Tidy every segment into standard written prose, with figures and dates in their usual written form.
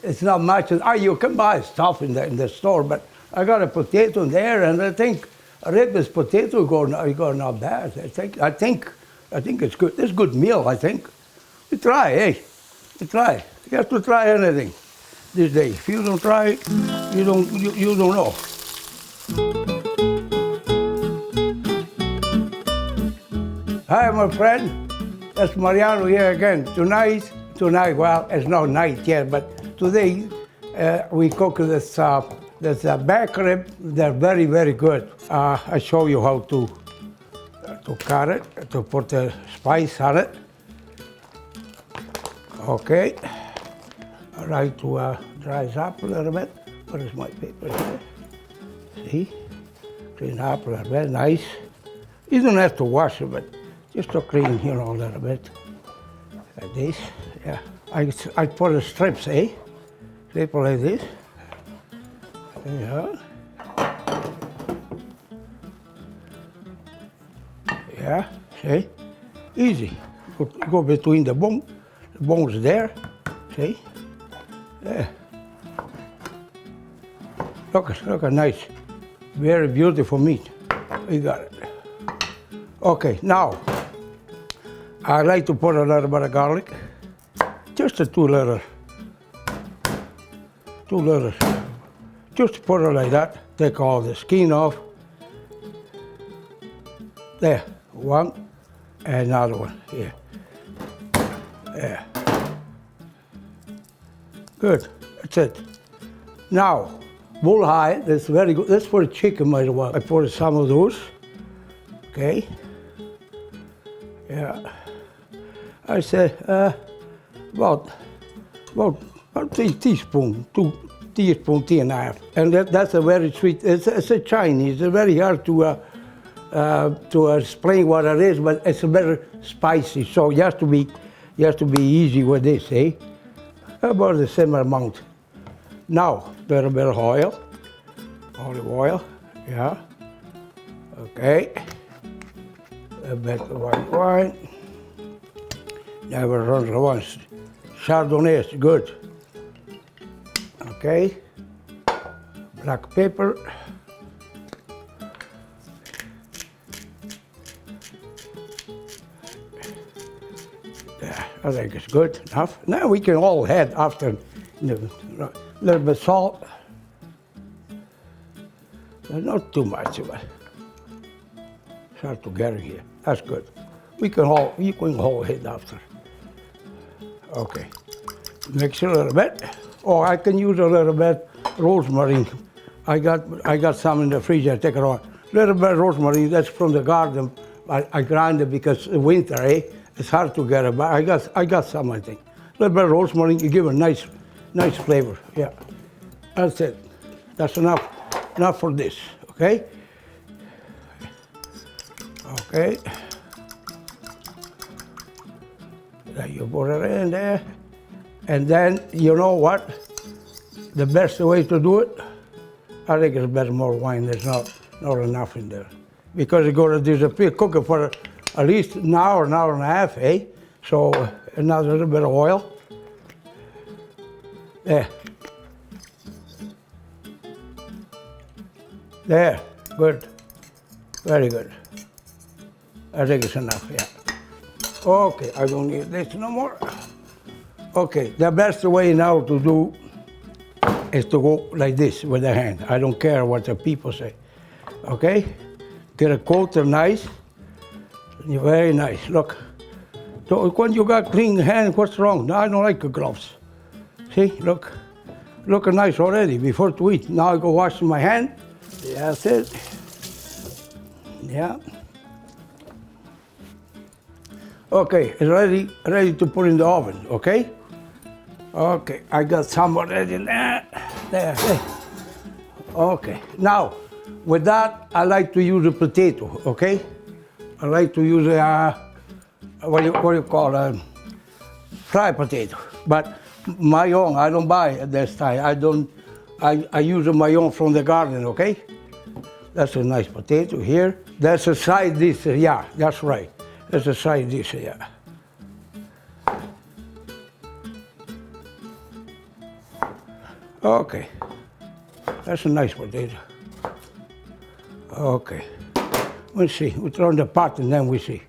it's not much. You can buy stuff in the store, but I got a potato in there, and I think a Redman's potato go not bad. I think it's good. It's good meal. I think. We try, eh? We try. You have to try anything these days. If you don't try it, you don't know. Hi, my friend. That's Mariano here again. Tonight, well, it's not night yet, but today we cook this back rib. They're very, very good. I show you how to cut it, to put the spice on it. Okay. I like to dries up a little bit. What is my paper here? See? Clean up a little bit, nice. You don't have to wash it, but just to clean here a little bit. Like this, yeah. I put the strips, eh? Strip like this. Yeah. Yeah, see? Easy. Go between the bones there, see? Yeah. Look at nice, very beautiful meat. We got it. Okay, now, I like to put a little bit of garlic. Just a two little. Just put it like that. Take all the skin off. There, one, and another one, here. Yeah. Good, that's it. Now, bull hide, that's very good. That's for chicken, by the way. I put some of those, okay? Yeah. I say about 3 teaspoons, 2 teaspoons, 3.5. And that's a very sweet, it's a Chinese. It's very hard to explain what it is, but it's very spicy. So you have to be easy with this, eh? About the same amount. Now, a little bit of oil, olive oil, yeah. Okay. A bit of white wine. Never runs once. Chardonnay is good. Okay. Black pepper. Yeah, I think it's good enough. Now we can all add after a little bit of salt. Not too much, but start together here. That's good. You can all add after. Okay. Mix it a little bit. Or I can use a little bit rosemary. I got some in the freezer. I take it on. A little bit of rosemary. That's from the garden. I grind it because winter, eh? It's hard to get it, but I got some, I think. A little bit of rosemary, you give a nice flavor. Yeah, that's it. That's enough for this. Okay. Okay. Then you put it in there, and then you know what? The best way to do it, I think it's better more wine. There's not enough in there because it's going to disappear. Cook it for at least an hour and a half, eh? So another little bit of oil. There. There, good. Very good. I think it's enough, yeah. Okay, I don't need this no more. Okay, the best way now to do is to go like this with the hand. I don't care what the people say. Okay? Get a coat of nice. Very nice, look. So when you got clean hands, what's wrong? No, I don't like the gloves. See, look. Look nice already before to eat. Now I go wash my hand. That's it. Yeah. Okay, it's ready to put in the oven, okay? Okay, I got some already there. There. Okay, now, with that, I like to use a potato, okay? I like to use what do you call fried potato. But my own, I don't buy at this time. I use my own from the garden, okay? That's a nice potato here. That's a side dish, yeah, that's right. That's a side dish, yeah. Okay, that's a nice potato. Okay, we'll see. We throw in the pot and then we see.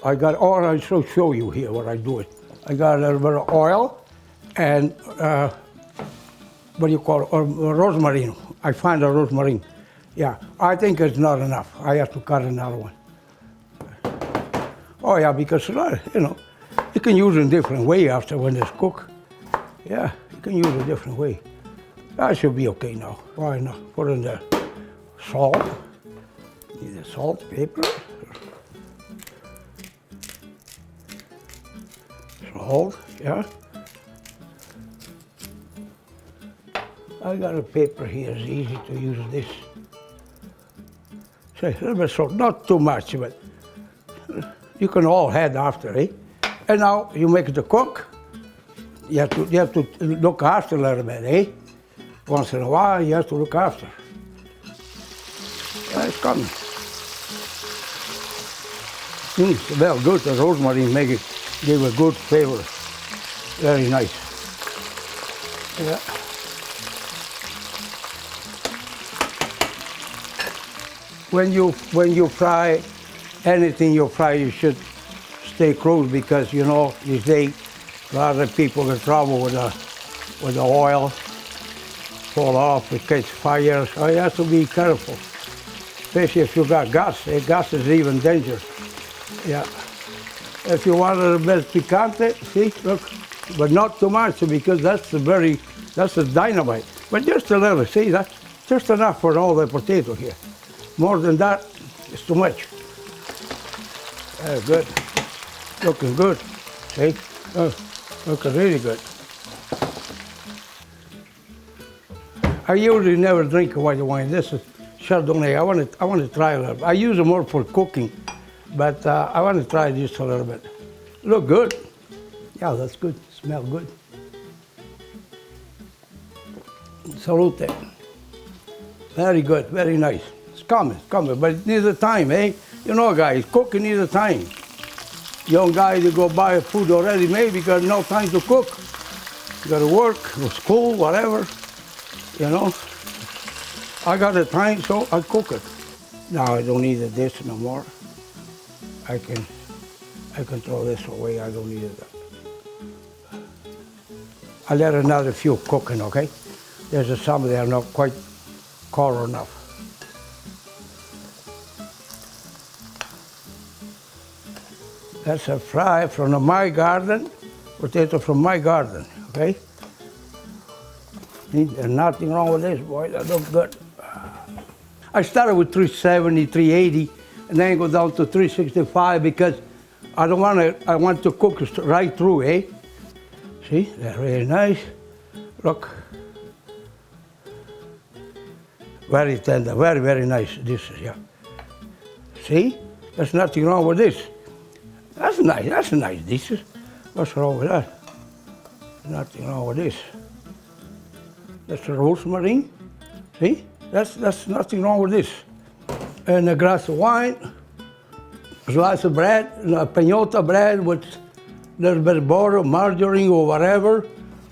I got oil, I'll show you here what I do it. I got a little bit of oil and what do you call it, rosemary. I find a rosemary. Yeah, I think it's not enough. I have to cut another one. Oh yeah, because you know, you can use it in a different way after when it's cooked. Yeah, you can use it a different way. That should be okay now. Why not? Put in the salt. Need the salt, pepper. Salt, yeah. I got a paper here, it's easy to use this. So a little bit salt, not too much, but you can all add after, eh? And now you make it to cook. You have to look after a little bit, eh? Once in a while, you have to look after. Yeah, it's coming. It's well good. The rosemary give a good flavor. Very nice. Yeah. When you fry anything you fry, you should stay close because you know these days a lot of people get trouble with the oil, fall off, it catch fire. So you have to be careful, especially if you got gas. Gas is even dangerous. Yeah. If you want a little bit picante, see, look, but not too much because that's the dynamite. But just a little, see, that's just enough for all the potato here. More than that, it's too much. Good. Looking good. See? Oh, looking really good. I usually never drink white wine. This is Chardonnay. I want to try a little. I use it more for cooking, but I want to try this a little bit. Look good. Yeah, that's good. Smell good. Salute. Very good. Very nice. It's coming, but it needs a time, eh? You know, guys, cooking needs a time. Young guys, you go buy food already made because no time to cook. You got to work, or school, whatever, you know. I got the time, so I cook it. Now I don't need this no more. I can throw this away. I don't need it. I let another few cooking, okay? There's some that are not quite cold enough. That's a fry from my garden, potato from my garden, okay? There's nothing wrong with this, boy, that looks good. I started with 370, 380, and then go down to 365 because I want to cook right through, eh? See, they're really nice. Look. Very tender, very, very nice dishes, yeah. See, there's nothing wrong with this. That's a nice dishes. What's wrong with that? Nothing wrong with this. That's a rosemary, see? That's nothing wrong with this. And a glass of wine, a slice of bread, a pagnota bread with a little bit of butter, margarine or whatever.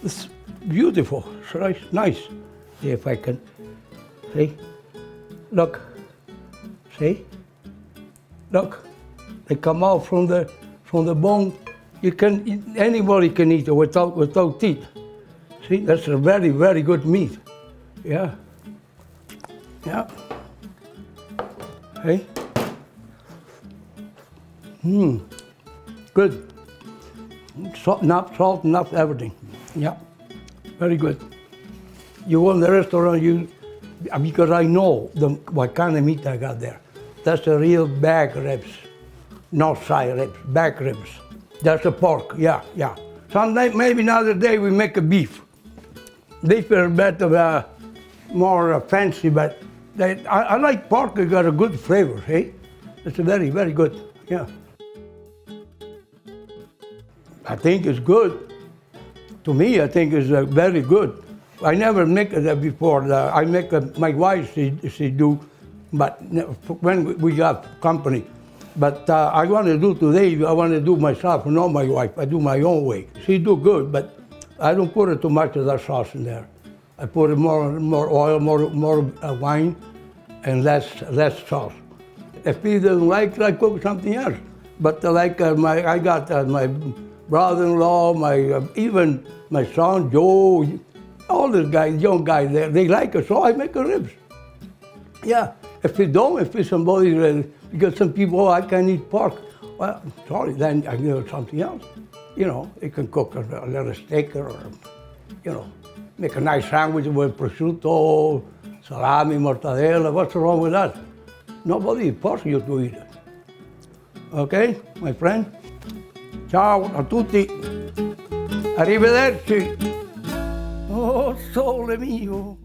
It's beautiful, it's nice. See if I can, see? Look, see? Look, they come out from the bone. Anybody can eat it without teeth. See, that's a very, very good meat. Yeah. Yeah. Hey. Good. Salt enough, everything. Yeah. Very good. You go in the restaurant, because I know what kind of meat I got there. That's a real back ribs, not side ribs, back ribs. That's a pork, yeah. Someday, maybe another day, we make a beef. Beef is better, more fancy, but I like pork. It got a good flavor, eh? It's very, very good, yeah. I think it's good. To me, I think it's very good. I never make it before. I make my wife, she do, but when we got company, But I want to do today, I want to do myself, not my wife. I do my own way. She do good, but I don't put it too much of that sauce in there. I put more oil, more wine, and less sauce. If he doesn't like it, I cook something else. But I got my brother-in-law, even my son Joe, all these guys, young guys, they like it, so I make the ribs. Yeah, if they don't, if it's somebody, because some people, I can't eat pork. Well, sorry, then I give it something else. You know, you can cook a little steak or, you know, make a nice sandwich with prosciutto, salami, mortadella. What's wrong with that? Nobody forces you to eat it. Okay, my friend? Ciao a tutti. Arrivederci. Oh, sole mio.